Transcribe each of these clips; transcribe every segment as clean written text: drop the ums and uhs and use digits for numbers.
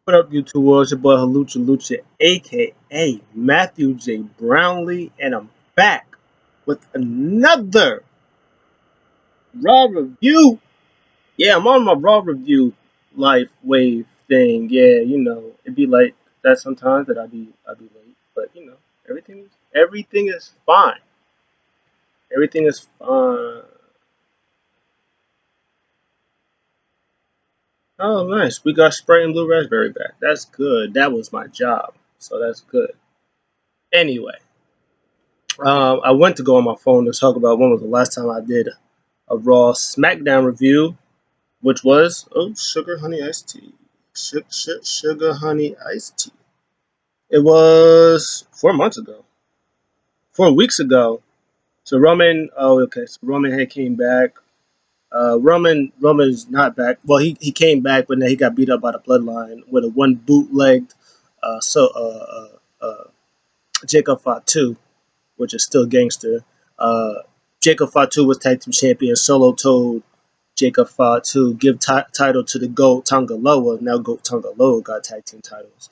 What up, YouTube world? It's your boy Halucha Lucha, aka Matthew J. Brownlee, and I'm back with another Raw review. Yeah, I'm on my Raw review life wave thing. Yeah, it'd be like that sometimes that I'd be late, but everything is fine. Everything is fine. Oh, nice. We got spray and blue raspberry back. That's good. That was my job, so that's good. Anyway. I went to go on my phone to talk about when was the last time I did a Raw SmackDown review, which was sugar honey iced tea, sugar honey iced tea. It was 4 months ago, 4 weeks ago. So Roman, okay, so Roman had came back. Roman's not back. Well, he came back, but then he got beat up by the Bloodline with a one bootlegged, uh, so uh, uh, uh, Jacob Fatu, which is still gangster. Uh, Jacob Fatu was tag team champion. Solo told Jacob Fatu give title to the GOAT Tonga Loa. Now GOAT Tonga Loa got tag team titles.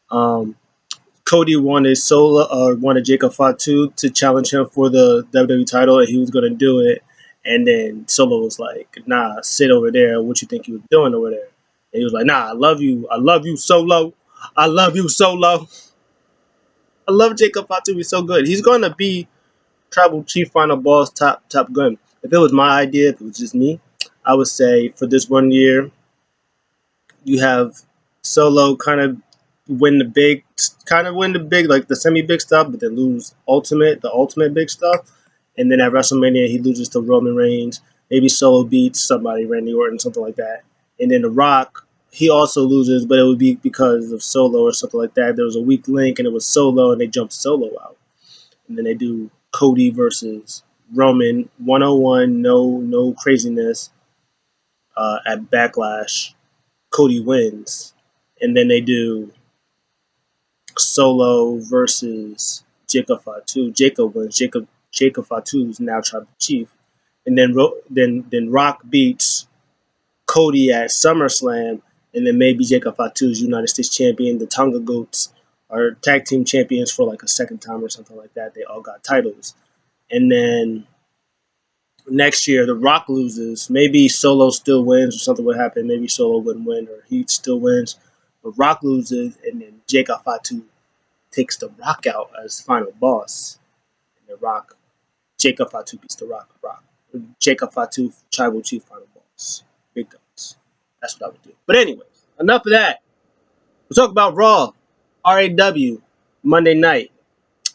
Um, Cody wanted Jacob Fatu to challenge him for the WWE title, and he was gonna do it. And then Solo was like, "Nah, sit over there. What you think you was doing over there?" And he was like, "Nah, I love you, Solo. I love you, Solo. I love Jacob Fatu. He's so good. He's gonna be Tribal Chief Final Boss top gun. If it was my idea, if it was just me, I would say for this 1 year, you have Solo win the big, like the semi big stuff, but then lose the ultimate big stuff, and then at WrestleMania he loses to Roman Reigns. Maybe Solo beats somebody, Randy Orton, something like that, and then The Rock. He also loses, but it would be because of Solo or something like that. There was a weak link, and it was Solo, and they jumped Solo out, and then they do Cody versus Roman 101, no craziness at Backlash. Cody wins, and then they do Solo versus Jacob Fatu. Jacob wins. Jacob Fatu is now tribal chief, and then Rock beats Cody at SummerSlam, and then maybe Jacob Fatu is United States champion. The Tonga Goats are tag team champions for like a second time or something like that. They all got titles. And then next year, The Rock loses. Maybe Solo still wins, or something would happen. Maybe Solo wouldn't win, or he still wins. But Rock loses, and then Jacob Fatu takes The Rock out as final boss. And The Rock, Jacob Fatu beats The Rock. Jacob Fatu, tribal chief final boss. Big guns. That's what I would do. But anyways, enough of that. We'll talk about Raw, RAW, Monday night.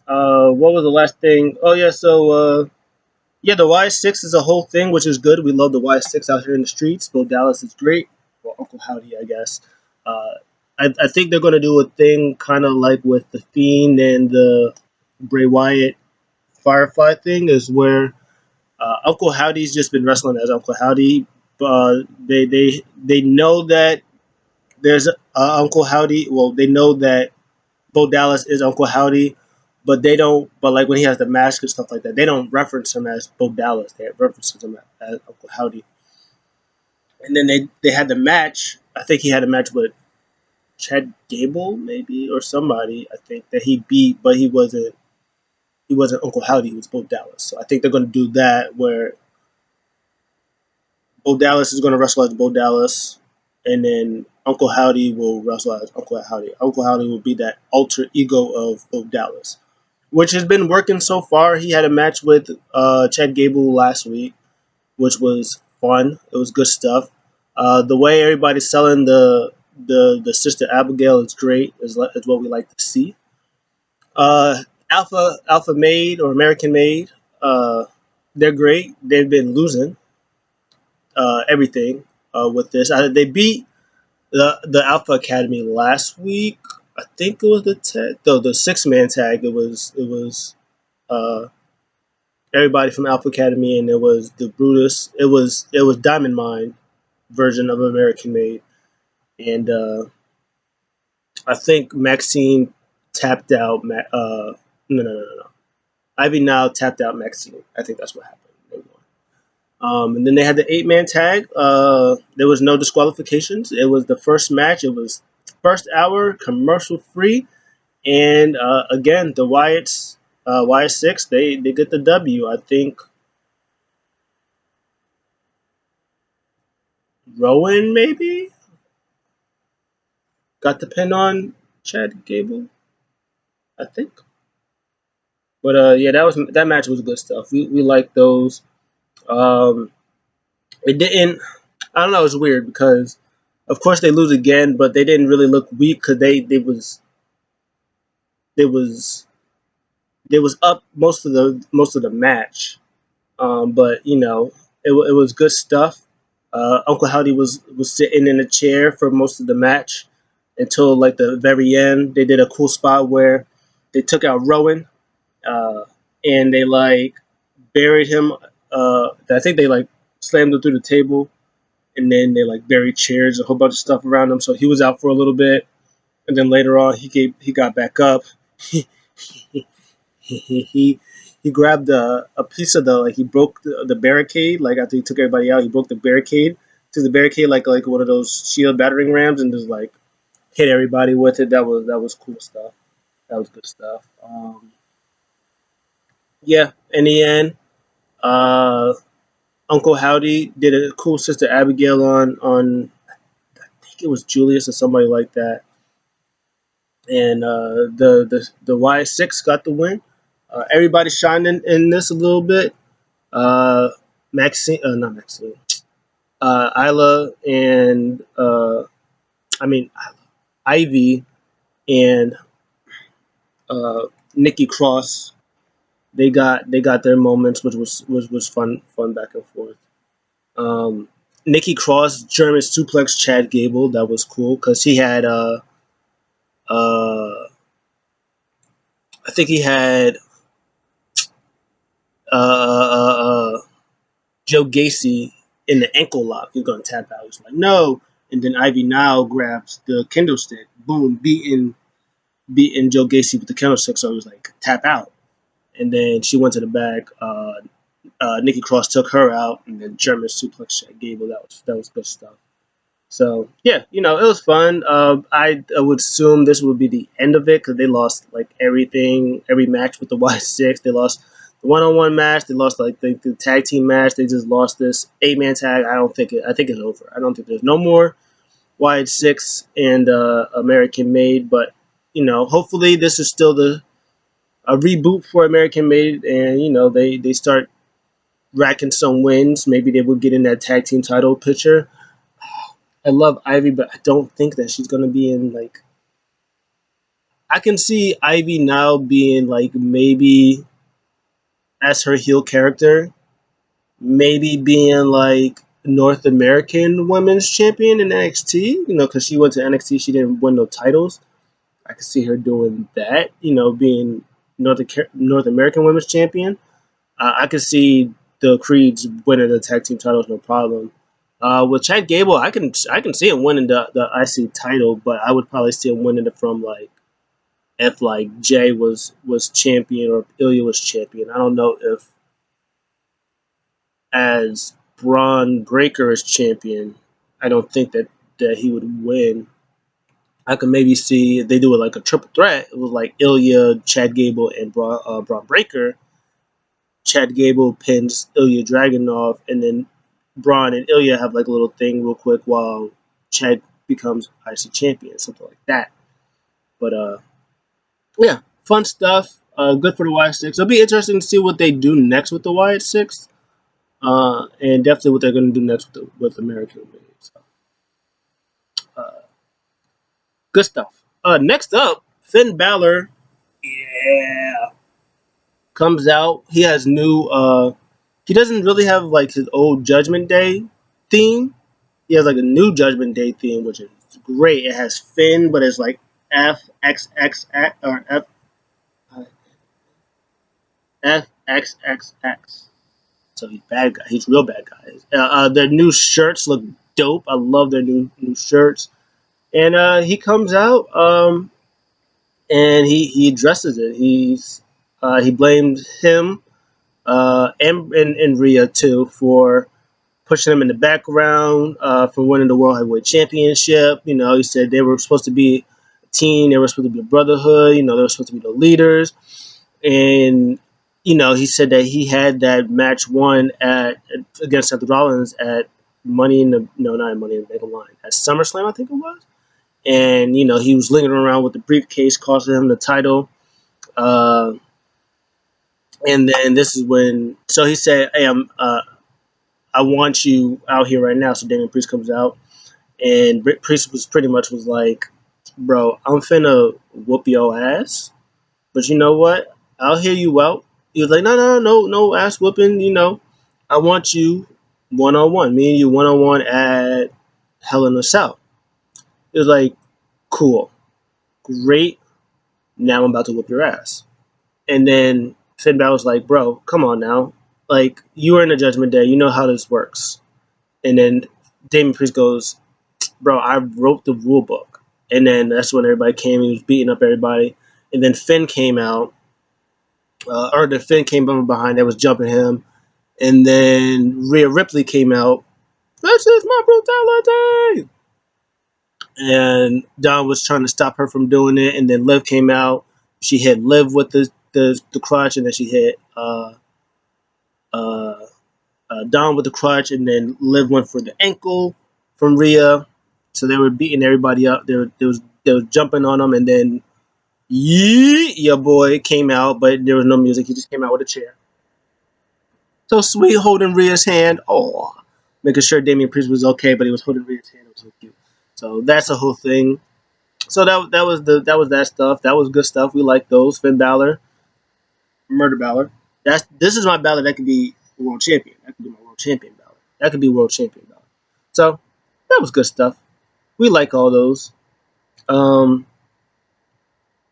What was the last thing? Oh yeah, yeah, the Y6 is a whole thing, which is good. We love the Y6 out here in the streets. Bo Dallas is great. Well, Uncle Howdy, I guess. Uh, I think they're going to do a thing kind of like with the Fiend and the Bray Wyatt Firefly thing, is where Uncle Howdy's just been wrestling as Uncle Howdy. They know that there's Uncle Howdy. Well, they know that Bo Dallas is Uncle Howdy, but they don't. But like when he has the mask and stuff like that, they don't reference him as Bo Dallas. They reference him as Uncle Howdy. And then they had the match. I think he had a match with Chad Gable maybe or somebody. I think that he beat, but he wasn't Uncle Howdy. He was Bo Dallas. So I think they're going to do that where Bo Dallas is going to wrestle as Bo Dallas, and then Uncle Howdy will wrestle as Uncle Howdy. Uncle Howdy will be that alter ego of Bo Dallas, which has been working so far. He had a match with Chad Gable last week, which was fun. It was good stuff. The way everybody's selling the sister Abigail is great. Is what we like to see. Alpha Made or American Made, they're great. They've been losing everything with this. They beat the Alpha Academy last week. I think it was the 6 man tag. It was uh, everybody from Alpha Academy, and it was the Brutus. It was Diamond Mine version of American Made, and I think Maxine tapped out. No. Ivy now tapped out Maxine. I think that's what happened. And then they had the 8 man tag. There was no disqualifications. It was the first match. It was first hour commercial free, and again the Wyatt Six they get the W. I think Rowan maybe got the pin on Chad Gable. I think. But yeah, that match was good stuff. We liked those. Um, it didn't. I don't know. It was weird because, of course, they lose again, but they didn't really look weak because they was they was up most of the match. But it was good stuff. Uncle Howdy was sitting in a chair for most of the match until like the very end. They did a cool spot where they took out Rowan, uh, and they like buried him. I think they like slammed him through the table, and then they like buried chairs, a whole bunch of stuff around him. So he was out for a little bit, and then later on he got back up. He grabbed a piece of the like he broke the barricade like after he took everybody out he broke the barricade to the barricade like one of those shield battering rams and just like hit everybody with it. That was cool stuff. That was good stuff. Yeah, in the end, uh, Uncle Howdy did a cool Sister Abigail on I think it was Julius or somebody like that, and the Y6 got the win. Everybody shined in this a little bit. Uh, not Maxine. Isla and I mean Ivy and uh, Nikki Cross. They got their moments, which was fun back and forth. Um, Nikki Cross German suplex Chad Gable. That was cool because he had uh, I think he had uh, uh, uh, Joe Gacy in the ankle lock. He's gonna tap out. He's like no, and then Ivy now grabs the kendo stick. Boom, beating Joe Gacy with the candlestick, so he was like tap out. And then she went to the back. Nikki Cross took her out, and then German suplex Gable. That was good stuff. So yeah, it was fun. I would assume this would be the end of it because they lost like everything, every match with the Y6. They lost the one-on-one match. They lost like the tag team match. They just lost this 8-man tag. I think it's over. I don't think there's no more Y6 and American Made, but hopefully this is still the a reboot for American Made, and they start racking some wins. Maybe they will get in that tag team title picture. I love Ivy, but I don't think that she's gonna be in like. I can see Ivy now being like maybe as her heel character, maybe being like North American Women's Champion in NXT. Because she went to NXT, she didn't win no titles. I could see her doing that. Being North American Women's Champion. I could see the Creeds winning the tag team titles, no problem. With Chad Gable, I can see him winning the IC title, but I would probably see him winning it from like if like Jay was champion or if Ilya was champion. I don't know if as Braun Breaker is champion, I don't think that he would win. I could maybe see if they do it like a triple threat. It was like Ilya, Chad Gable, and Braun Breaker. Chad Gable pins Ilya Dragunov, and then Braun and Ilya have like a little thing real quick while Chad becomes IC champion, something like that. But yeah, fun stuff. Good for the Y6. It'll be interesting to see what they do next with the Y6, and definitely what they're going to do next with American Made. So, uh, good stuff. Next up, Finn Balor. Yeah, comes out. He has new. He doesn't really have like his old Judgment Day theme. He has like a new Judgment Day theme, which is great. It has Finn, but it's like FXXX or FXXX. So he's bad guy. He's real bad guys. Their new shirts look dope. I love their new shirts. And he comes out and he addresses it. He blamed him and Rhea too for pushing them in the background from winning the World Heavyweight Championship. He said they were supposed to be a team. They were supposed to be a brotherhood. They were supposed to be the leaders. And he said that he had that match won at against Seth Rollins at Money in the no, not at Money in the Bank line at SummerSlam, I think it was. And he was lingering around with the briefcase, costing him the title. Uh, and then this is when, so he said, "Hey, I want you out here right now." So Damian Priest comes out, and Priest was pretty much was like, "Bro, I'm finna whoop your ass, but you know what? I'll hear you out." He was like, "No, no, no, no ass whooping. I want you 1-on-1, me and you 1-on-1 at Hell in a Cell." It was like, "Cool, great. Now I'm about to whoop your ass." And then Finn Balor's like, "Bro, come on now. Like, you were in the Judgment Day. You know how this works." And then Damian Priest goes, "Bro, I wrote the rule book." And then that's when everybody came. He was beating up everybody. And then Finn came out, or the Finn came from behind that was jumping him. And then Rhea Ripley came out. "This is my brutality." And Don was trying to stop her from doing it. And then Liv came out. She hit Liv with the crutch, and then she hit uh, Don with the crutch, and then Liv went for the ankle from Rhea. So they were beating everybody up. They was jumping on them, and then your boy came out, but there was no music. He just came out with a chair. So sweet, holding Rhea's hand. Oh, making sure Damian Priest was okay, but he was holding Rhea's hand. It was so cute. So that's the whole thing. So that was that stuff. That was good stuff. We like those. Finn Balor, Murder Balor. This is my Balor that could be world champion. That could be my world champion Balor. That could be world champion Balor. So that was good stuff. We like all those. Um,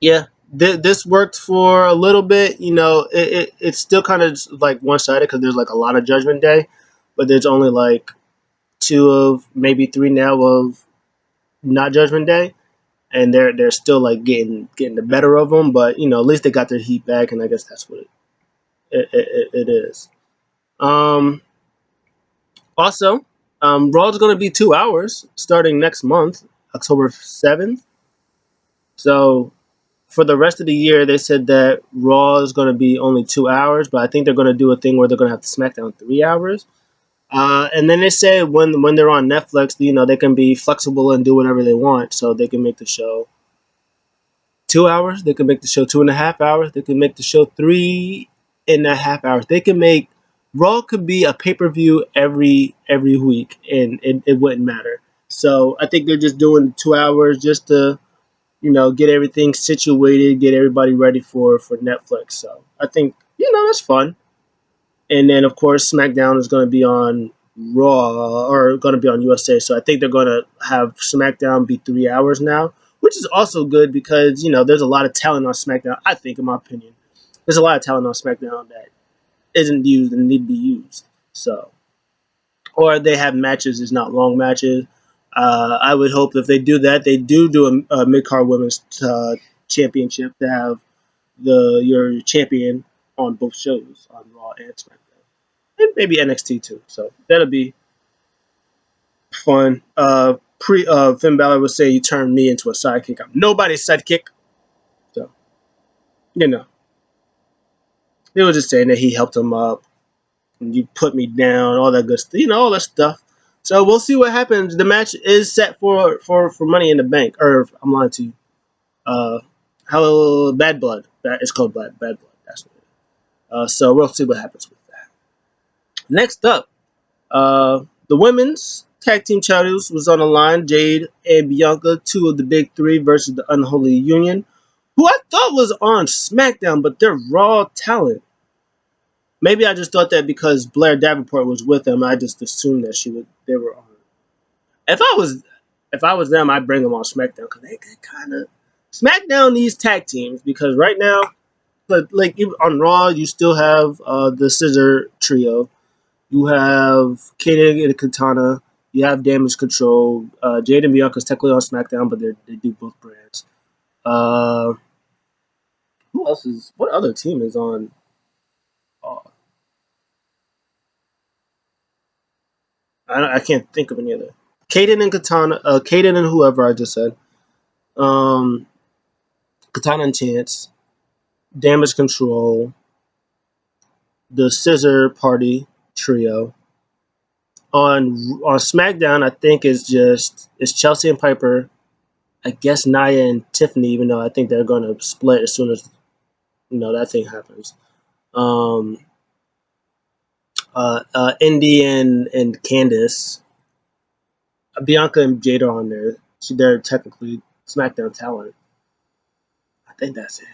yeah, this worked for a little bit. It's still kind of like one sided because there's like a lot of Judgment Day, but there's only like two of maybe three now of not Judgment Day, and they're still like getting the better of them. But at least they got their heat back, and I guess that's what it is. Um, Also, Raw is going to be 2 hours starting next month, October 7th. So for the rest of the year, they said that Raw is going to be only 2 hours, but I think they're going to do a thing where they're going to have to SmackDown 3 hours. And then they said when they're on Netflix, they can be flexible and do whatever they want, so they can make the show 2 hours. They can make the show 2.5 hours. They can make the show 3.5 hours. They can make Raw could be a pay per view every week, and it wouldn't matter. So I think they're just doing 2 hours just to get everything situated, get everybody ready for Netflix. So I think that's fun. And then of course SmackDown is going to be on Raw or going to be on USA. So I think they're going to have SmackDown be 3 hours now, which is also good because there's a lot of talent on SmackDown. I think, in my opinion, there's a lot of talent on SmackDown that isn't used and need to be used. So, or they have matches, it's not long matches. I would hope if they do that, they do a mid card women's championship to have your champion on both shows on Raw and SmackDown and maybe NXT too. So that'll be fun. Pre Finn Balor would say you turned me into a sidekick. I'm nobody's sidekick. So you know, they were just saying that he helped him up and you put me down, all that good stuff. All that stuff. So we'll see what happens. The match is set for Money in the Bank. Or I'm lying to you. How Bad Blood. It's called Bad Blood. That's what it is. So we'll see what happens with that. Next up, the women's tag team titles was on the line. Jade and Bianca, two of the big three, versus the Unholy Union, who I thought was on SmackDown, but they're Raw talent. Maybe I just thought that because Blair Davenport was with them, I just assumed that they were on. If I was if I was them, I'd bring them on SmackDown because they kind of SmackDown needs tag teams because right now, but like even on Raw, you still have the Scissor Trio. You have Kaden and Katana. You have Damage Control. Jade and Bianca's technically on SmackDown, but they do both brands. Uh, who else is? What other team is on? Uh, I can't think of any other. Kaden and Katana, Kaden and whoever I just said. Um, Katana and Chance, Damage Control, the Scissor Party trio. On SmackDown, I think it's Chelsea and Piper. I guess Nia and Tiffany, even though I think they're going to split as soon as that thing happens. Um, Indy and Candice, Bianca and Jada are on there. They're technically SmackDown talent. I think that's it.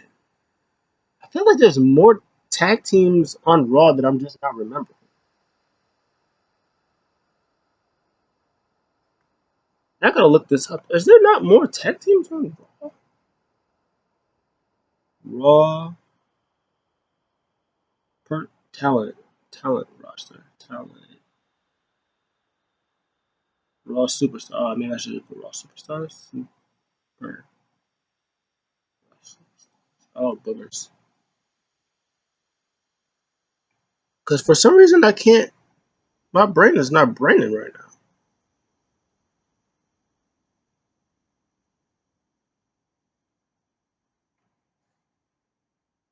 I feel like there's more tag teams on Raw that I'm just not remembering. I gotta look this up. Is there not more tag teams on Raw? Raw per talent roster talent Raw superstar. Oh, maybe I should have put Raw superstars. Super. Oh, boogers. Because for some reason I can't. My brain is not braining right now.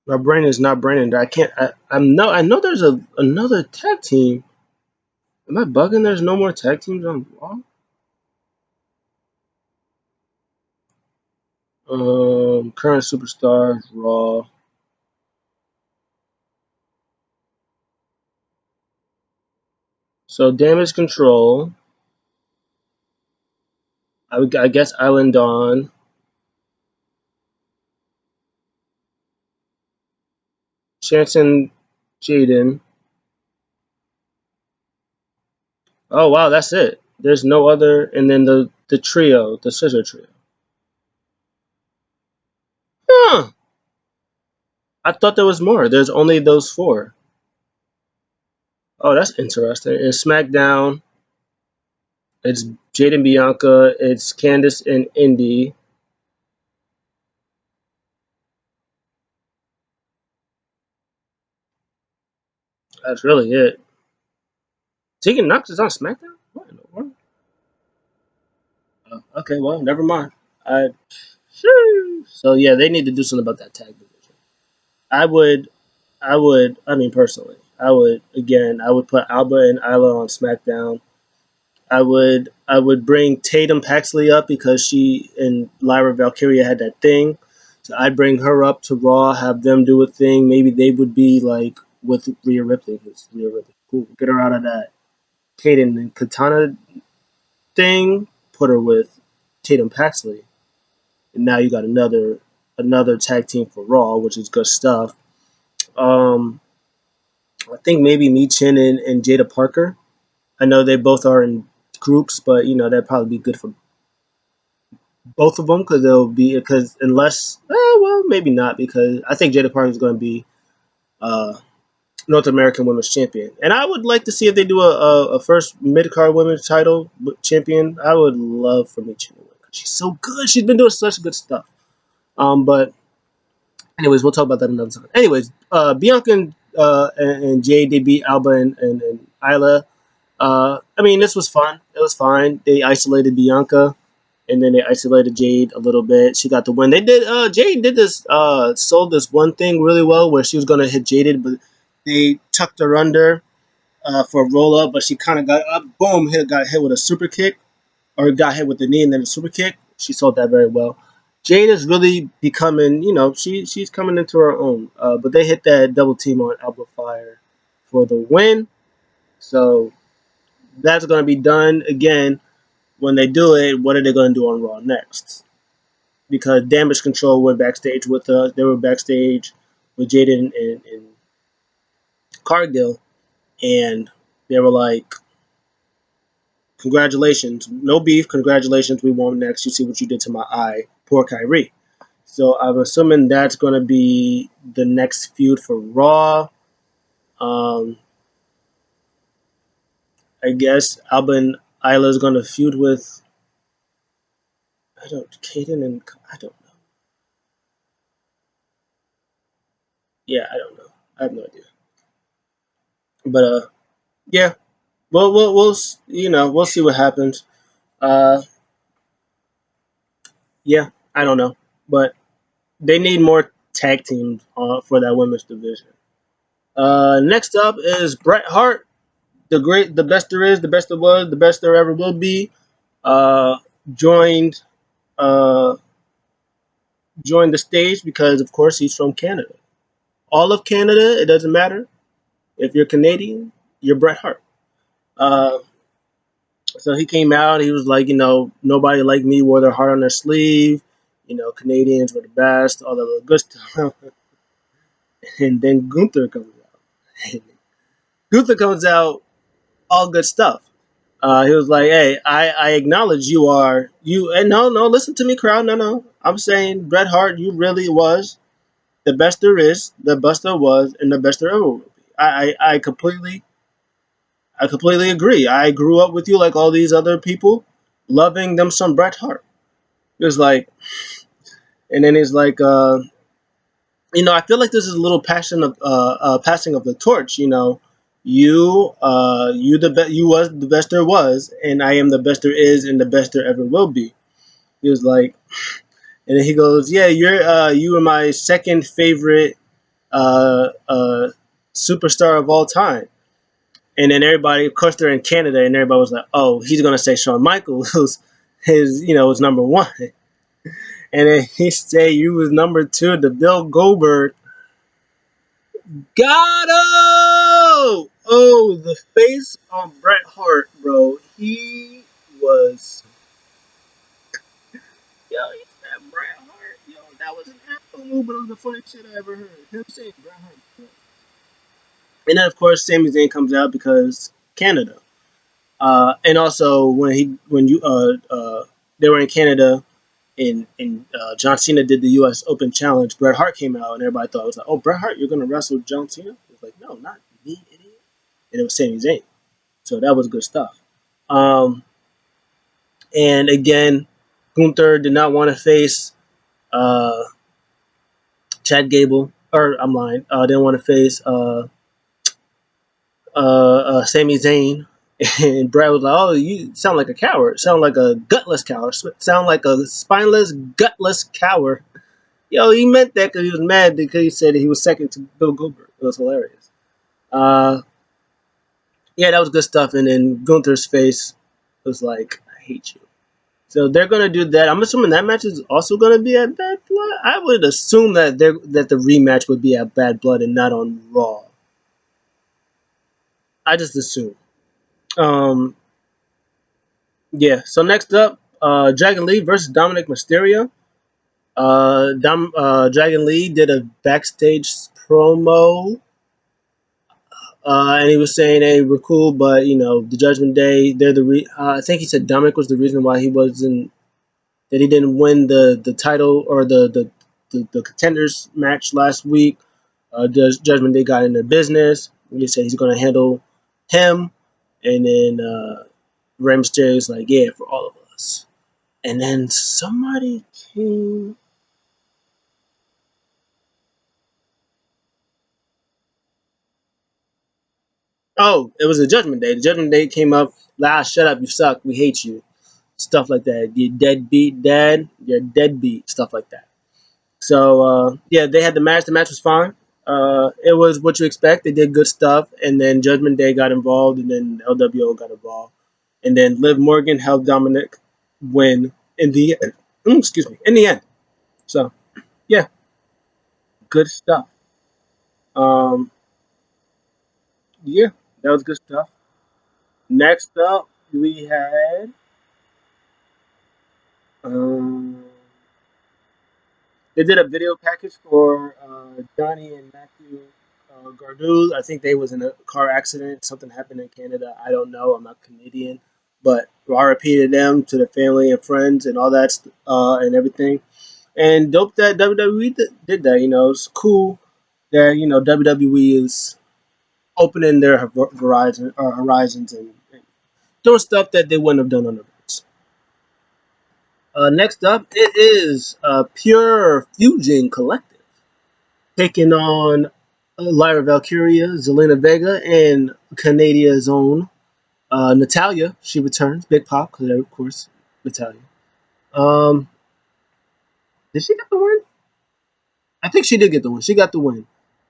My brain is not braining. I can't. I'm no. I know there's another tag team. Am I bugging? There's no more tag teams on Raw. Current superstars Raw. So Damage Control. I guess Island Dawn. Chance and Jaden. Oh wow, that's it. There's no other, and then the trio, the scissor trio. Huh. I thought there was more. There's only those four. Oh, that's interesting. And SmackDown, it's Jaden Bianca, it's Candice and Indy. That's really it. Tegan Knox is on SmackDown? What in the world? Oh, okay, well, never mind. I So yeah, they need to do something about that tag division. I would, I mean personally, I would put Alba and Isla on SmackDown. I would bring Tatum Paxley up because she and Lyra Valkyria had that thing. So I'd bring her up to Raw, have them do a thing. Maybe they would be like with Rhea Ripley. Because Rhea Ripley, cool. Get her out of that Kaden and Katana thing. Put her with Tatum Paxley, and now you got another tag team for Raw, which is good stuff. Um, I think maybe Michin and Jada Parker. I know they both are in groups, but that'd probably be good for both of them because they'll be because unless well maybe not because I think Jada Parker is going to be uh, North American Women's Champion, and I would like to see if they do a first mid card women's title champion. I would love for Michin to win because she's so good. She's been doing such good stuff. But anyways, we'll talk about that another time. Anyways, Bianca and Jade they beat Alba and Isla. I mean, this was fun. It was fine. They isolated Bianca, and then they isolated Jade a little bit. She got the win. They did. Jade did this. Sold this one thing really well where she was gonna hit Jaded, but they tucked her under for a roll up, but she kind of got up. Boom! Got hit with a super kick, or got hit with the knee and then a super kick. She sold that very well. Jade is really becoming. She's coming into her own. But they hit that double team on Alba Fire for the win. So that's going to be done again. When they do it, what are they going to do on Raw next? Because Damage Control went backstage with us. They were backstage with Jaden and Cargill, and they were like, "Congratulations, no beef. Congratulations, we won next. You see what you did to my eye, poor Kyrie." So I'm assuming that's going to be the next feud for Raw. Um, I guess Alba and Isla is going to feud with Kaden and I don't know. Yeah, I don't know. I have no idea. But yeah, we'll see what happens. Uh, yeah, I don't know, but they need more tag teams for that women's division. Next up is Bret Hart, the best there is, the best there was, the best there ever will be. Uh, joined uh, joined the stage because, of course, he's from Canada. All of Canada, it doesn't matter. If you're Canadian, you're Bret Hart. Uh, so he came out. He was like, nobody like me wore their heart on their sleeve. Canadians were the best, all that little good stuff. And then Gunther comes out. Gunther comes out, all good stuff. He was like, "Hey, I acknowledge you are you." And no, listen to me, crowd. No. I'm saying Bret Hart, you really was the best there is, the best there was, and the best there ever will be. I completely agree. I grew up with you like all these other people, loving them some Bret Hart. It was like, and then he's like, I feel like this is a little passing of the torch. You was the best there was, and I am the best there is, and the best there ever will be. He was like, and then he goes, yeah, you are my second favorite uh, uh, superstar of all time. And then everybody, of course, they're in Canada, and everybody was like, "Oh, he's gonna say Shawn Michaels was number one." And then he say you was number two. The Bill Goldberg Gato. Oh, the face on Bret Hart, bro. He was he said Bret Hart. Yo, that was an asshole move, but it was the funniest shit I ever heard. Him saying Bret Hart. And then of course Sami Zayn comes out because Canada. And also when they were in Canada and John Cena did the U.S. Open Challenge, Bret Hart came out and everybody thought it was like, oh, Bret Hart, you're gonna wrestle John Cena? It was like, no, not me, idiot. And it was Sami Zayn, so that was good stuff. Um, and again, Gunther did not want to face uh, Chad Gable, or I'm lying, didn't want to face Sami Zayn. And Brad was like, "Oh, you sound like a coward. Sound like a gutless coward. Sound like a spineless, gutless coward." Yo, he meant that because he was mad because he said he was second to Bill Goldberg. It was hilarious. Uh, yeah, that was good stuff. And then Gunther's face was like, "I hate you." So they're gonna do that. I'm assuming that match is also gonna be at Bad Blood. I would assume that the rematch would be at Bad Blood and not on Raw. I just assume. Um, yeah. So next up, Dragon Lee versus Dominic Mysterio. Dragon Lee did a backstage promo, and he was saying, "Hey, we're cool, but the Judgment Day, they're I think he said Dominic was the reason why he didn't win the title or the contenders match last week. Judgment Day got in their business. He said he's going to handle him, and then Rey Mysterio's like, yeah, for all of us. And then somebody came. Oh, it was a Judgment Day. The Judgment Day came up. Like, shut up, you suck. We hate you. Stuff like that. You deadbeat dad. You're deadbeat. Stuff like that. So yeah, they had the match. The match was fine. It was what you expect. They did good stuff, and then Judgment Day got involved, and then LWO got involved, and then Liv Morgan helped Dominic win in the excuse me, in the end. So yeah, good stuff. Um, yeah, that was good stuff. Next up, we had um, they did a video package for Johnny and Matthew Garduz. I think they was in a car accident. Something happened in Canada. I don't know. I'm not Canadian, but RIP to them, to the family and friends, and all that, and everything. And dope that WWE did that. It's cool that WWE is opening their horizons and doing stuff that they wouldn't have done otherwise. Next up, it is Pure Fusion Collective taking on Lyra Valkyria, Zelina Vega, and Canadia's own. Natalia, she returns. Big Pop, because of course, Natalia. Um, did she get the win? I think she did get the win. She got the win.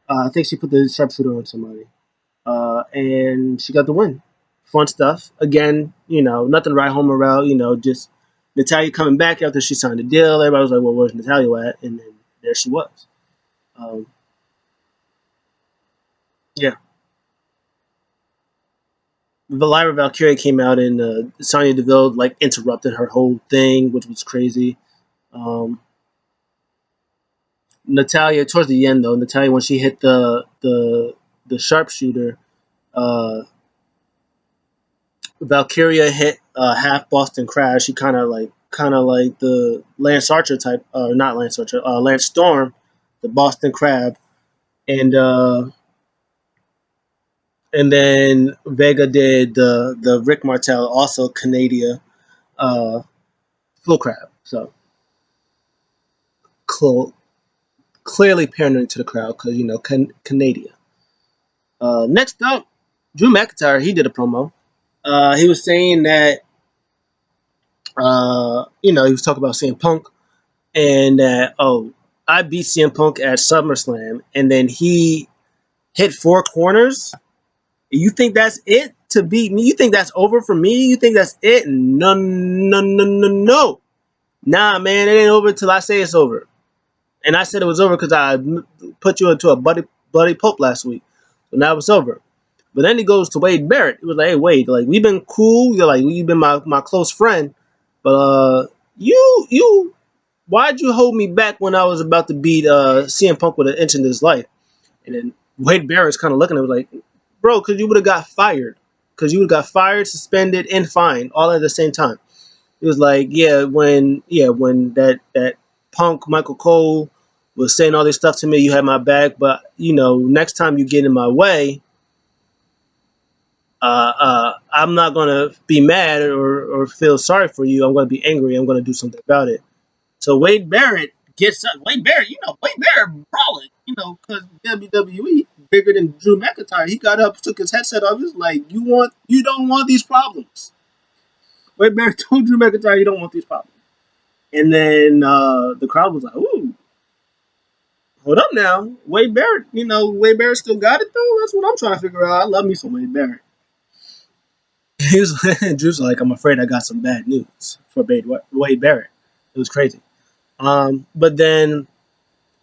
I think she put the sharpshooter on somebody. And she got the win. Fun stuff. Again, nothing to write home around. Just Natalia coming back after she signed the deal. Everybody was like, "Well, where's Natalia at?" And then there she was. Um, yeah, Lyra Valkyria came out and Sonya Deville like interrupted her whole thing, which was crazy. Um, Natalia towards the end though, Natalia when she hit the sharpshooter, uh, Valkyria hit half Boston Crash. She kind of like the Lance Archer type, not Lance Archer, Lance Storm, the Boston Crab, and and then Vega did the Rick Martel, also Canada, uh, full crab. So cl- clearly pandering to the crowd because Canada. Next up, Drew McIntyre. He did a promo. He was saying that he was talking about CM Punk and that I beat CM Punk at SummerSlam, and then he hit four corners. You think that's it to beat me? You think that's over for me? You think that's it? No, no, no, no, no. Nah, man, it ain't over till I say it's over. And I said it was over because I put you into a bloody pulp last week. So now it's over. But then he goes to Wade Barrett. He was like, "Hey, Wade, like we've been cool. You're like you've been my close friend, but you why'd you hold me back when I was about to beat CM Punk with an inch in his life?" And then Wade Barrett's kind of looking at him like, "Bro, because you would have got fired. Because you would have got fired, suspended, and fined all at the same time." He was like, when that Punk Michael Cole was saying all this stuff to me, you had my back, but next time you get in my way, I'm not gonna be mad or feel sorry for you. I'm gonna be angry. I'm gonna do something about it. So Wade Barrett gets up. Wade Barrett, Wade Barrett brawling, because WWE bigger than Drew McIntyre. He got up, took his headset off. He was like, you don't want these problems. Wade Barrett told Drew McIntyre, you don't want these problems. And then the crowd was like, ooh, hold up now. Wade Barrett, Wade Barrett still got it though. That's what I'm trying to figure out. I love me some Wade Barrett. He was Drew's like, I'm afraid I got some bad news for Wade Barrett. It was crazy. But then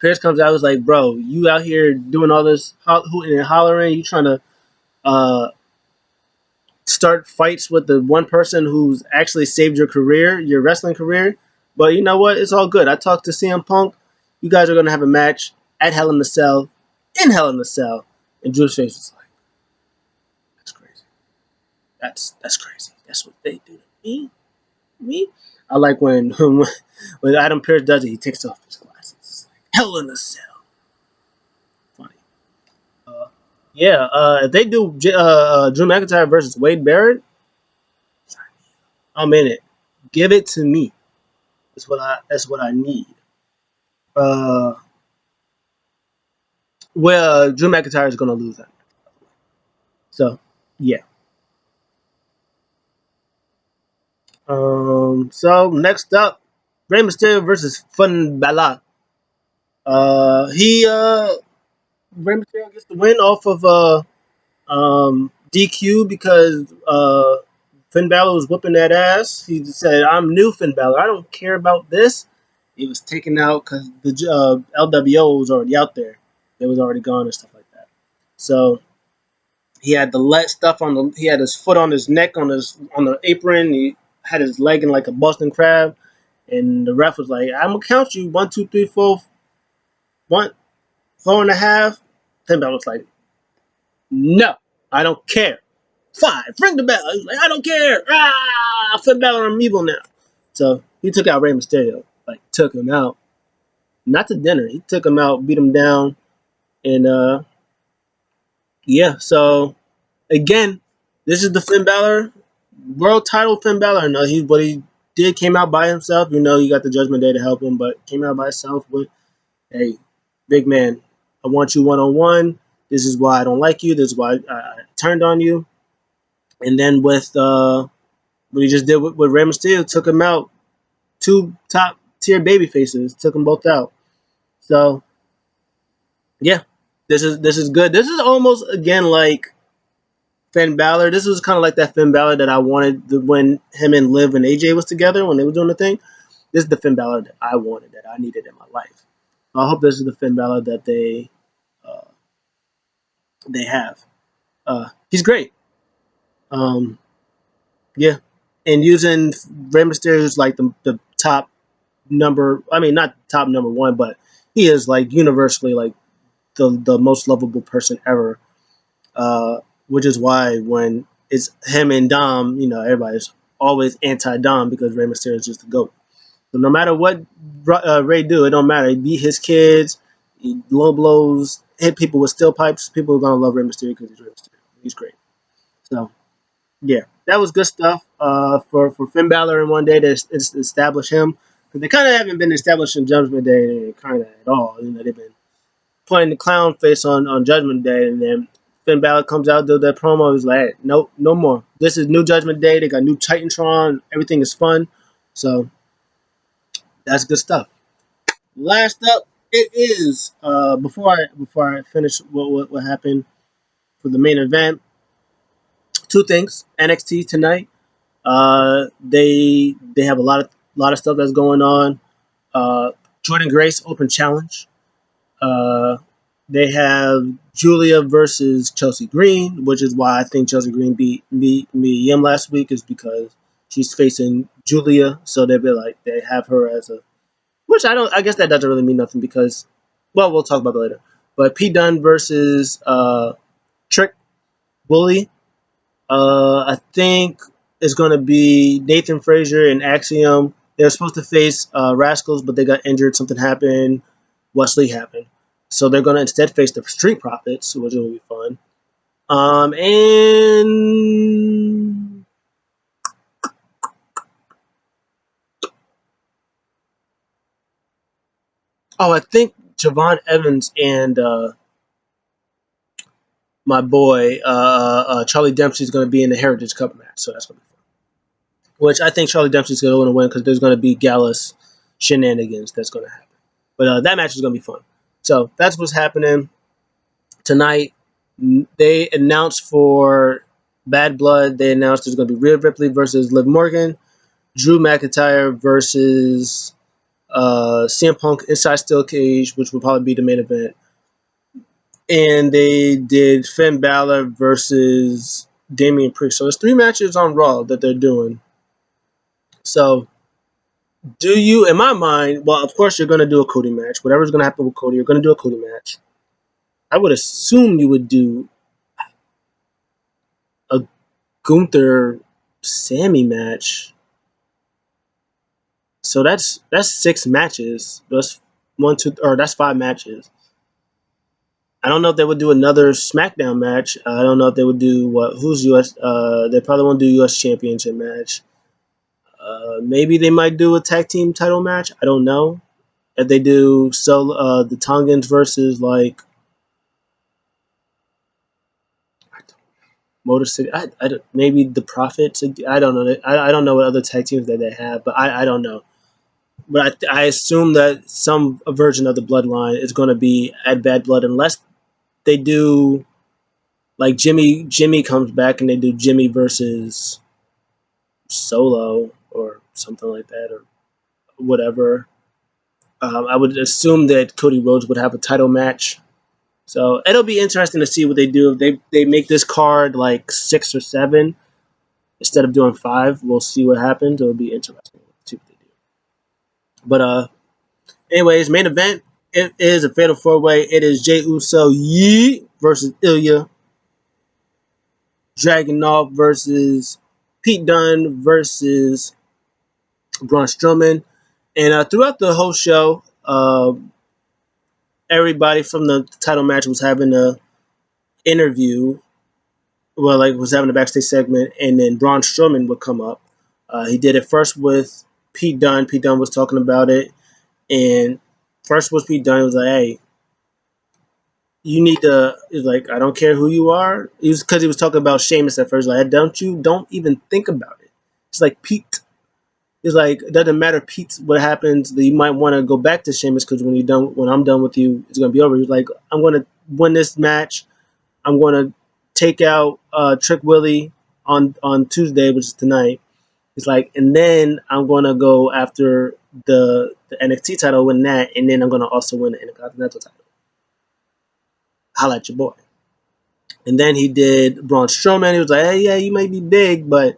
Pierce comes out, was like, bro, you out here doing all this hooting and hollering, you trying to uh, start fights with the one person who's actually saved your career, your wrestling career. But you know what? It's all good. I talked to CM Punk. You guys are gonna have a match at Hell in the Cell, in Hell in the Cell. And Drew's face was like, that's crazy. That's crazy. That's what they do to me. Me. I like when when Adam Pearce does it. He takes off his glasses. Hell in the Cell. Funny. Yeah. If they do Drew McIntyre versus Wade Barrett, I'm in it. Give it to me. That's what I need. Uh, Drew McIntyre is gonna lose that. So yeah. So next up, Rey Mysterio versus Finn Balor. He Rey Mysterio gets the win off of DQ because Finn Balor was whooping that ass. He said, "I'm new Finn Balor. I don't care about this." He was taken out because the LWO was already out there. It was already gone and stuff like that. So he had the let stuff on the. He had his foot on his neck on the apron. He had his leg in like a Boston crab, and the ref was like, "I'm gonna count you 1, 2, 3, 4, 4.5." Finn Balor was like, "No, I don't care. 5, ring the bell." He was like, "I don't care. Ah, Finn Balor, I'm evil now." So he took out Rey Mysterio, like took him out, not to dinner. He took him out, beat him down, and yeah. So again, this is the Finn Balor world title. Finn Balor. No, what he did came out by himself. He got the Judgment Day to help him, but came out by himself with, "Hey, big man, I want you 1-on-1. This is why I don't like you. This is why I turned on you." And then with what he just did with Rey Mysterio, took him out. Two top tier baby faces, took them both out. So yeah, this is good. This is almost again like Finn Balor. This was kind of like that Finn Balor that I wanted when him and Liv and AJ was together when they were doing the thing. This is the Finn Balor that I wanted, that I needed in my life. So I hope this is the Finn Balor that uh, they have. He's great. Um, yeah, and using Rey Mysterio is like the top number. I mean, not top number one, but he is like universally like the most lovable person ever. Uh, which is why when it's him and Dom, everybody's always anti Dom because Rey Mysterio is just the goat. So no matter what Ray do, it don't matter. He beat his kids, he low blows, hit people with steel pipes. People are gonna love Rey Mysterio because he's Rey Mysterio. He's great. So yeah, that was good stuff. For Finn Balor in one day to establish him, because they kind of haven't been established in Judgment Day kind of at all. They've been putting the clown face on Judgment Day, and then Finn Balor comes out, does that promo. He's like, hey, nope, no more. This is new Judgment Day. They got new Titantron. Everything is fun. So that's good stuff. Last up, it is before I finish what happened for the main event. Two things. NXT tonight. They have a lot of stuff that's going on. Uh, Jordan Grace Open Challenge. Uh, they have Julia versus Chelsea Green, which is why I think Chelsea Green beat me Yim last week, is because she's facing Julia. So they have her as a, which I don't. I guess that doesn't really mean nothing because, well, we'll talk about that later. But Pete Dunne versus Trick Bully. I think it's going to be Nathan Frazier and Axiom. They were supposed to face Rascals, but they got injured. Something happened. Wesley happened. So they're going to instead face the Street Profits, which will be fun. And I think Javon Evans and my boy Charlie Dempsey is going to be in the Heritage Cup match. So that's going to be fun. Which I think Charlie Dempsey's going to win because there's going to be Gallus shenanigans that's going to happen. But that match is going to be fun. So that's what's happening tonight. They announced for Bad Blood, they announced there's going to be Rhea Ripley versus Liv Morgan, Drew McIntyre versus CM Punk inside Steel Cage, which will probably be the main event. And they did Finn Balor versus Damian Priest. So there's three matches on Raw that they're doing. So do you, in my mind, well, of course you're going to do a Cody match. Whatever's going to happen with Cody, you're going to do a Cody match. I would assume you would do a Gunther Sammy match. So that's six matches. That's one, two, or that's five matches. I don't know if they would do another SmackDown match. I don't know if they would do who's US. They probably won't do US Championship match. Maybe they might do a tag team title match. I don't know if they do. So the Tongans versus like Motor City. Maybe the Profits. I don't know. I don't know what other tag teams that they have, but I don't know. But I assume that some version of the Bloodline is going to be at Bad Blood unless they do like Jimmy comes back and they do Jimmy versus Solo or something like that or whatever. I would assume that Cody Rhodes would have a title match. So it'll be interesting to see what they do. If they make this card like 6 or 7 instead of doing 5, we'll see what happens. It'll be interesting to see what they do. But anyways, main event, it is a fatal 4-way. It is Jey Uso Yee versus Ilya Dragunov versus Pete Dunne versus Braun Strowman. And throughout the whole show, everybody from the title match was having a interview. Well, like was having a backstage segment, and then Braun Strowman would come up. He did it first with Pete Dunne. Pete Dunne was talking about it, and first was Pete Dunne. He was like, "Hey, you need to. He's like, I don't care who you are. He was because he was talking about Sheamus at first. Like, don't even think about it. It's like Pete. It's like it doesn't matter, Pete. What happens? That you might want to go back to Sheamus because when I'm done with you, it's gonna be over. He's like, I'm gonna win this match. I'm gonna take out Trick Willie on Tuesday, which is tonight. It's like, and then I'm gonna go after the NXT title, win that, and then I'm gonna also win the Intercontinental title. Holla at your boy. And then he did Braun Strowman. He was like, hey, yeah, you may be big, but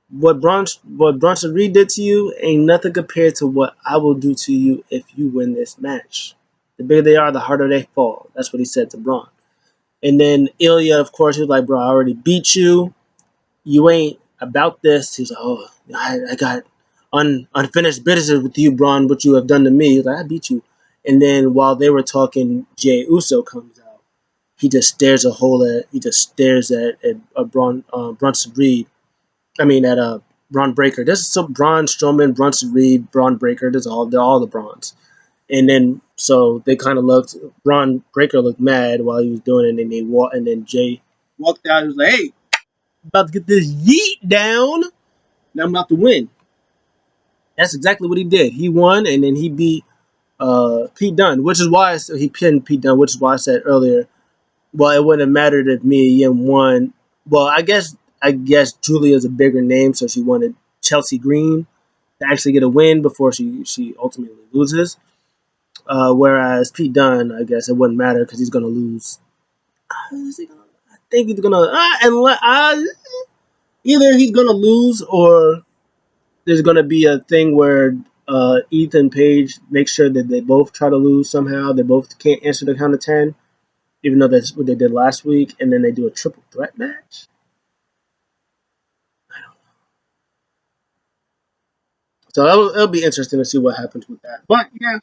what Bronson Reed did to you ain't nothing compared to what I will do to you if you win this match. The bigger they are, the harder they fall. That's what he said to Braun. And then Ilya, of course, he was like, bro, I already beat you. You ain't about this. He's like, oh, I got unfinished business with you, Braun, what you have done to me. He's like, I beat you. And then while they were talking, Jay Uso comes out. He just stares at Bronson Reed. I mean, at Braun Breaker. This is so Braun Strowman, Bronson Reed, Braun Breaker. They're all the Brauns. And then so they kind of looked. Braun Breaker looked mad while he was doing it, and then Jay walked out. He was like, "Hey, about to get this yeet down. Now I'm about to win." That's exactly what he did. He won, and then he beat Pete Dunne, which is why he pinned Pete Dunne, which is why I said earlier. Well, it wouldn't have mattered if Mia Yim won. Well, I guess Julia's a bigger name, so she wanted Chelsea Green to actually get a win before she ultimately loses. Whereas Pete Dunne, I guess it wouldn't matter because he's gonna lose. I think he's gonna either he's gonna lose or there's gonna be a thing where Ethan Page makes sure that they both try to lose somehow. They both can't answer the count of 10, even though that's what they did last week, and then they do a triple threat match. So it'll be interesting to see what happens with that. But yeah,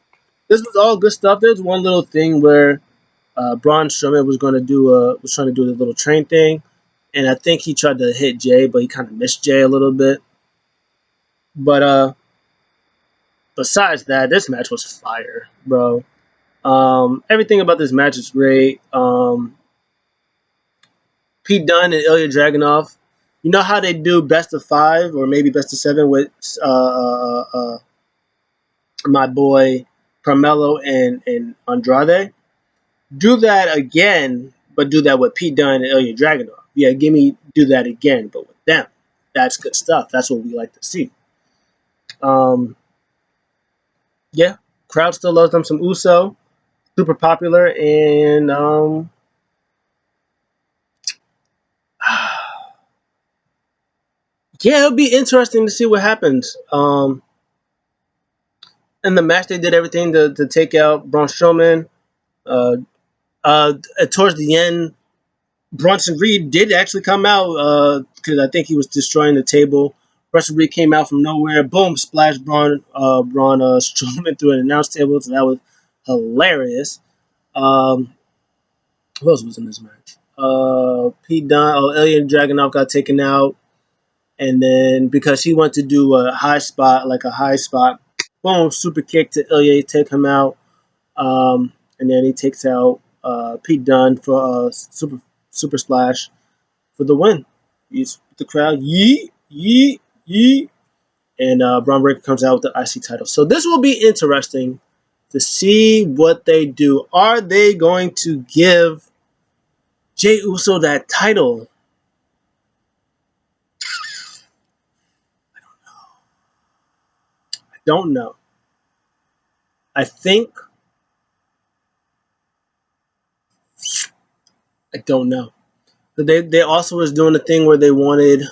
this was all good stuff. There's one little thing where Braun Strowman was trying to do the little train thing, and I think he tried to hit Jay, but he kind of missed Jay a little bit. But besides that, this match was fire, bro. Everything about this match is great. Pete Dunne and Ilya Dragunov. You know how they do best of five or maybe best of seven with my boy Carmelo and Andrade? Do that again, but do that with Pete Dunne and Ilya Dragunov. Yeah, do that again, but with them. That's good stuff. That's what we like to see. Um, yeah, crowd still loves them some Uso, super popular, and yeah, it'll be interesting to see what happens. In the match, they did everything to take out Braun Strowman. Uh, Towards the end, Bronson Reed did actually come out because I think he was destroying the table. Bronson Reed came out from nowhere, boom, splash Braun Strowman through an announce table. So that was hilarious. Um, who else was in this match? Pete Dunne, Ilya Dragunov got taken out, and then because he went to do a high spot, boom, super kick to Ilya, take him out. And then he takes out Pete Dunne for a super splash for the win. He's with the crowd, yee, yee, yee. And Braun Breaker comes out with the IC title. So this will be interesting to see what they do. Are they going to give Jey Uso that title? I don't know. I think I don't know. But they also was doing the thing where they wanted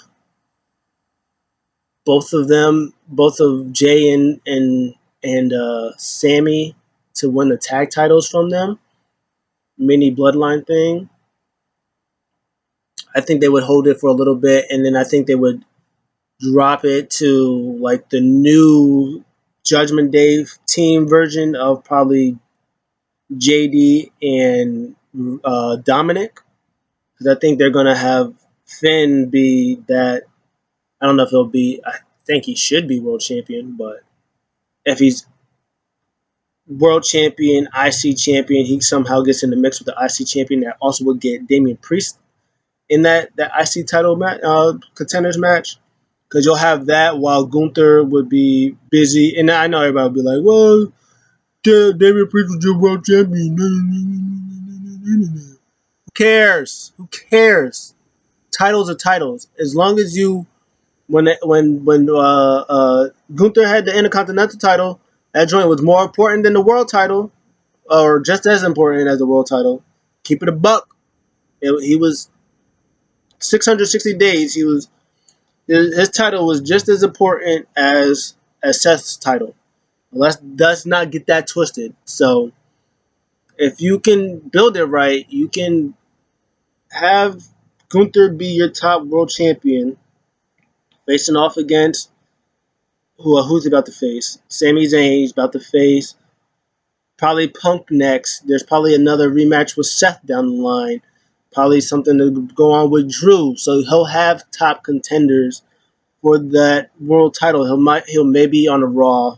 both of Jay and Sammy to win the tag titles from them. Mini bloodline thing. I think they would hold it for a little bit, and then I think they would drop it to like the new Judgment Day team version of probably JD and Dominic, because I think they're gonna have Finn be that. I don't know if he'll be. I think he should be world champion, but if he's world champion, IC champion. He somehow gets in the mix with the IC champion. That also would get Damian Priest in that IC title match, contenders match. Because you'll have that while Gunther would be busy. And I know everybody would be like, well, Damian Priest was your world champion. Who cares? Who cares? Titles are titles. As long as you, when Gunther had the Intercontinental title, that joint was more important than the world title, or just as important as the world title. Keep it a buck. He was 660 days. He was his title was just as important as Seth's title. Let's not get that twisted. So if you can build it right, you can have Gunther be your top world champion, facing off against who's he about to face? Sami Zayn. He's about to face probably Punk next. There's probably another rematch with Seth down the line. Probably something to go on with Drew. So he'll have top contenders for that world title. He'll maybe on a Raw.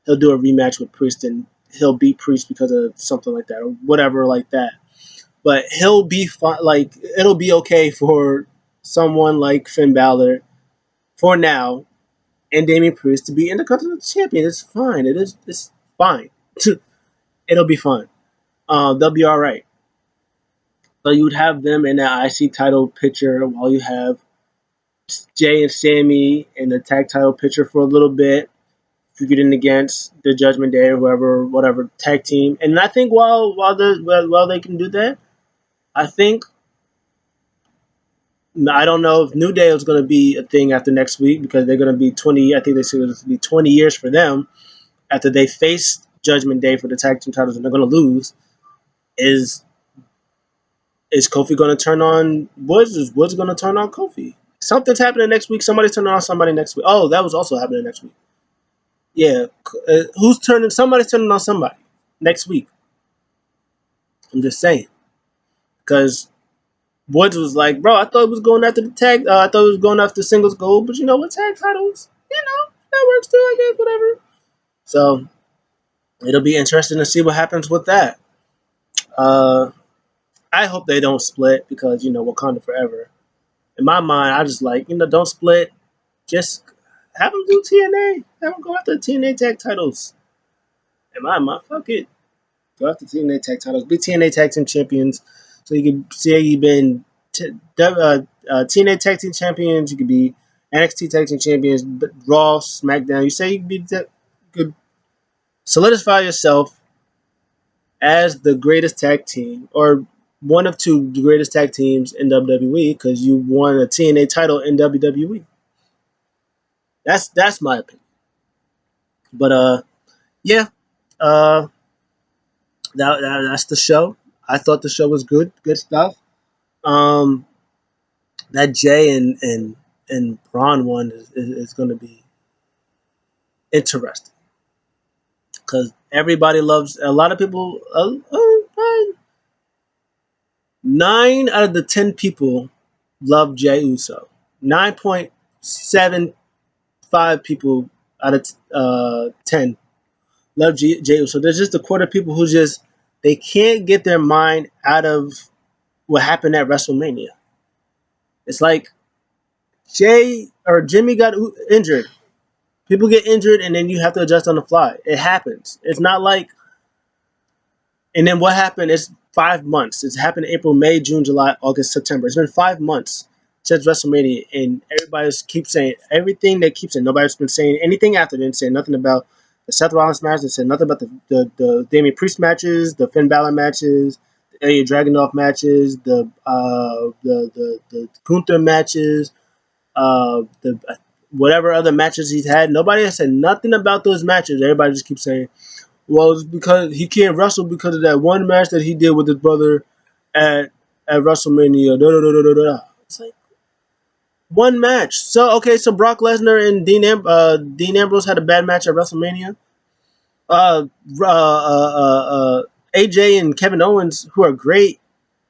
He'll do a rematch with Priest and he'll beat Priest because of something like that or whatever like that. But he'll be fine. Like it'll be okay for someone like Finn Balor for now and Damian Priest to be Intercontinental Champion. It's fine. It is. It's fine. It'll be fun. They'll be all right. So you would have them in that IC title picture while you have Jay and Sammy in the tag title picture for a little bit. Feuding against the Judgment Day or whoever, whatever tag team. And I think while they can do that, I think I don't know if New Day is going to be a thing after next week because they're going to be 20. I think they said it's going to be 20 years for them after they face Judgment Day for the tag team titles and they're going to lose. Is Kofi going to turn on Woods? Is Woods going to turn on Kofi? Something's happening next week. Somebody's turning on somebody next week. Oh, that was also happening next week. Yeah, who's turning? Somebody's turning on somebody next week. I'm just saying because Woods was like, bro, I thought it was going after the tag. I thought it was going after singles gold, but you know what? Tag titles, that works too. I guess whatever. So it'll be interesting to see what happens with that. Uh, I hope they don't split because Wakanda forever. In my mind, I just like don't split. Just have them do TNA. Have them go after the TNA tag titles. In my mind, fuck it. Go after TNA tag titles. Be TNA tag team champions. So you can say you've been TNA tag team champions. You could be NXT tag team champions. Raw, SmackDown. You say you could solidify yourself as the greatest tag team or one of two greatest tag teams in WWE because you won a TNA title in WWE. That's my opinion. But yeah, uh, that's the show. I thought the show was good stuff. Um, that Jay and Braun one is going to be interesting because everybody loves. A lot of people. 9 out of the 10 people love Jay Uso. 9.75 people out of 10 love Jay Uso. There's just a quarter of people who just they can't get their mind out of what happened at WrestleMania. It's like Jay or Jimmy got injured. People get injured and then you have to adjust on the fly. It happens. It's not like. And then what happened? It's 5 months. It's happened in April, May, June, July, August, September. It's been 5 months since WrestleMania, and everybody keeps saying everything they keep saying. Nobody's been saying anything after. They didn't say nothing about the Seth Rollins match. They said nothing about the Damian Priest matches, the Finn Balor matches, the Ilya Dragunov matches, the Gunther matches, the whatever other matches he's had. Nobody has said nothing about those matches. Everybody just keeps saying, well, it's because he can't wrestle because of that one match that he did with his brother at WrestleMania. It's like one match. So okay, so Brock Lesnar and Dean Ambrose had a bad match at WrestleMania. Uh, AJ and Kevin Owens, who are great,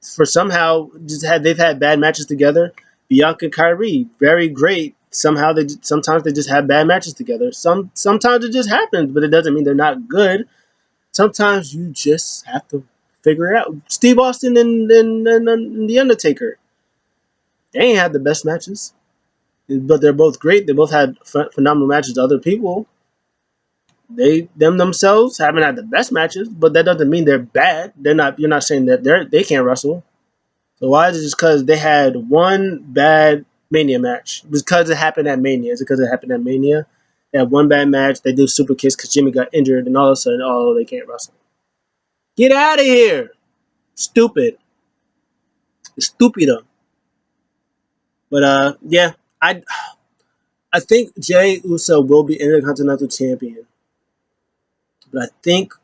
for somehow they've had bad matches together. Bianca and Kyrie, very great. Sometimes they just have bad matches together. Sometimes it just happens, but it doesn't mean they're not good. Sometimes you just have to figure it out. Steve Austin and The Undertaker, they ain't had the best matches, but they're both great. They both had phenomenal matches to other people. They themselves haven't had the best matches, but that doesn't mean they're bad. They're not. You're not saying that they can't wrestle. So why is it just because they had one bad Mania match? Because it happened at Mania. Is it because it happened at Mania? They had one bad match. They do super kicks because Jimmy got injured, and all of a sudden, oh, they can't wrestle. Get out of here! Stupid. It's stupido. But yeah, I I think Jay Uso will be Intercontinental Champion, but I think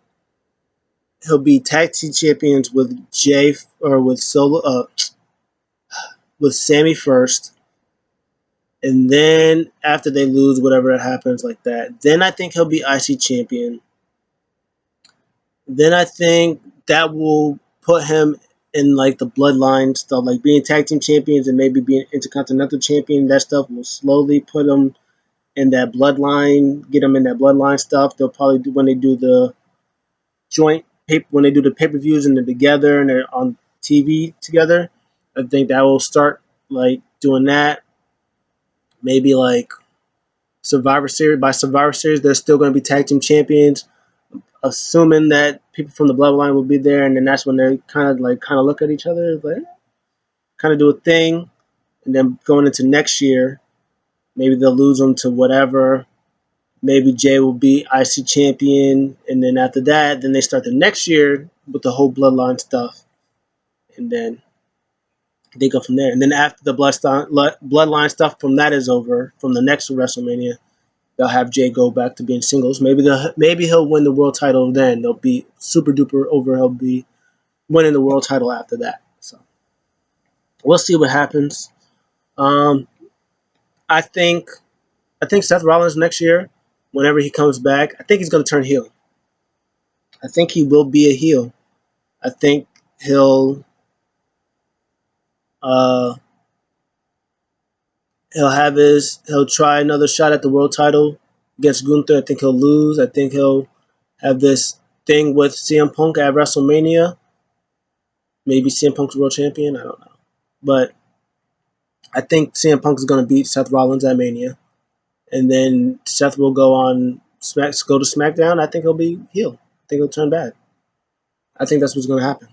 he'll be tag team champions with Jay or with Solo with Sammy first, and then after they lose, whatever happens like that, then I think he'll be IC champion. Then I think that will put him in like the bloodline stuff, like being tag team champions and maybe being intercontinental champion. That stuff will slowly put him in that bloodline, get him in that bloodline stuff. They'll probably do when they do the joint when they do the pay per views and they're together and they're on TV together. I think that will start like doing that. Maybe like Survivor Series by Survivor Series, they're still going to be tag team champions, assuming that people from the bloodline will be there, and then that's when they kind of look at each other, like kind of do a thing, and then going into next year, maybe they'll lose them to whatever. Maybe Jay will be IC champion, and then after that, then they start the next year with the whole bloodline stuff, and then they go from there. And then after the bloodline stuff from that is over, from the next WrestleMania, they'll have Jay go back to being singles. Maybe he'll win the world title then. They'll be super duper over. He'll be winning the world title after that. So we'll see what happens. Um, I think I think Seth Rollins next year, whenever he comes back, I think he's going to turn heel. I think he will be a heel. I think he'll uh, he'll try another shot at the world title against Gunther. I think he'll lose. I think he'll have this thing with CM Punk at WrestleMania. Maybe CM Punk's world champion. I don't know, but I think CM Punk is going to beat Seth Rollins at Mania, and then Seth will go to SmackDown. I think he'll be heel. I think he'll turn bad. I think that's what's going to happen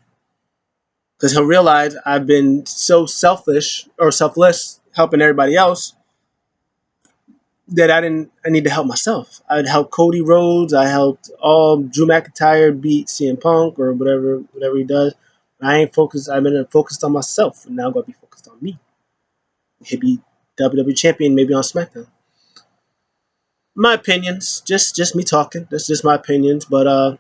because he'll realize I've been so selfish or selfless helping everybody else that I need to help myself. I'd help Cody Rhodes. I helped all Drew McIntyre beat CM Punk or whatever he does. I ain't focused. I've been focused on myself, and now I'm gonna be focused on me. He'll be WWE champion, maybe on SmackDown. My opinions, just me talking. That's just my opinions. But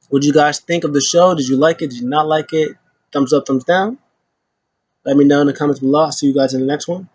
what did you guys think of the show? Did you like it? Did you not like it? Thumbs up, thumbs down. Let me know in the comments below. I'll see you guys in the next one.